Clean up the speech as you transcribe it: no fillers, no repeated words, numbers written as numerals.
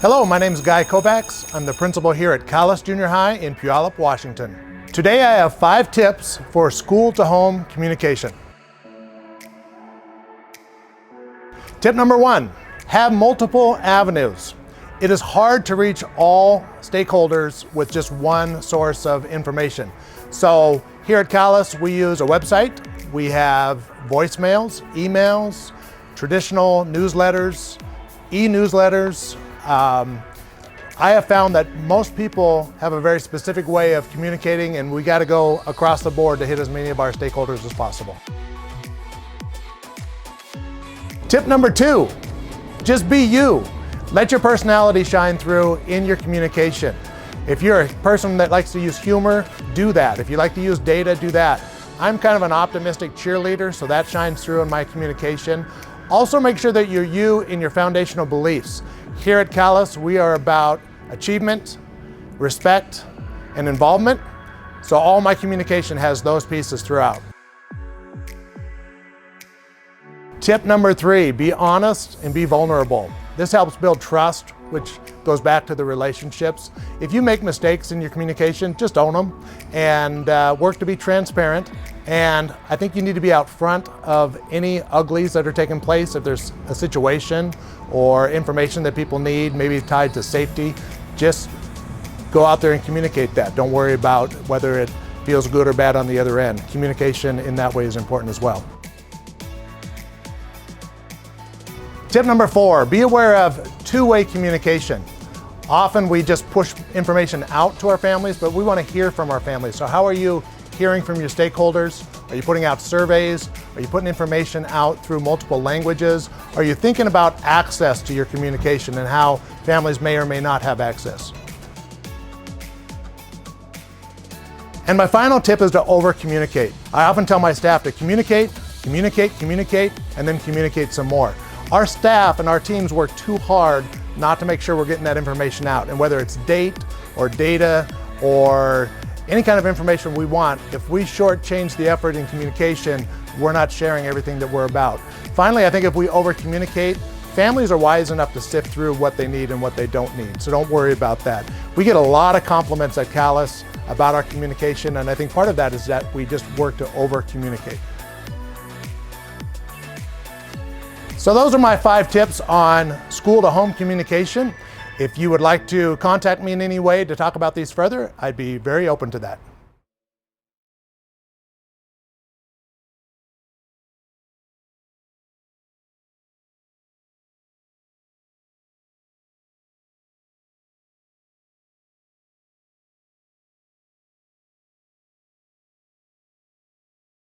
Hello, my name is Kovachs. I'm the principal here at Calais Junior High in Puyallup, Washington. Today I have 5 tips for school-to-home communication. Tip number 1, have multiple avenues. It is hard to reach all stakeholders with just one source of information. So here at Calais, we use a website. We have voicemails, emails, traditional newsletters, e-newsletters. I have found that most people have a very specific way of communicating, and we got to go across the board to hit as many of our stakeholders as possible. Tip number 2, just be you. Let your personality shine through in your communication. If you're a person that likes to use humor, do that. If you like to use data, do that. I'm kind of an optimistic cheerleader, so that shines through in my communication. Also make sure that you're you in your foundational beliefs. Here at Calais, we are about achievement, respect, and involvement. So all my communication has those pieces throughout. Tip number 3, be honest and be vulnerable. This helps build trust, which goes back to the relationships. If you make mistakes in your communication, just own them and work to be transparent. And I think you need to be out front of any uglies that are taking place. If there's a situation or information that people need, maybe tied to safety, just go out there and communicate that. Don't worry about whether it feels good or bad on the other end. Communication in that way is important as well. Tip number 4, be aware of two-way communication. Often we just push information out to our families, but we want to hear from our families. So how are you hearing from your stakeholders? Are you putting out surveys? Are you putting information out through multiple languages? Are you thinking about access to your communication and how families may or may not have access? And my final tip is to over-communicate. I often tell my staff to communicate, communicate, communicate, and then communicate some more. Our staff and our teams work too hard not to make sure we're getting that information out. And whether it's date or data or any kind of information we want, if we shortchange the effort in communication, we're not sharing everything that we're about. Finally, I think if we over-communicate, families are wise enough to sift through what they need and what they don't need. So don't worry about that. We get a lot of compliments at Calais about our communication, and I think part of that is that we just work to over-communicate. So those are my 5 tips on school-to-home communication. If you would like to contact me in any way to talk about these further, I'd be very open to that.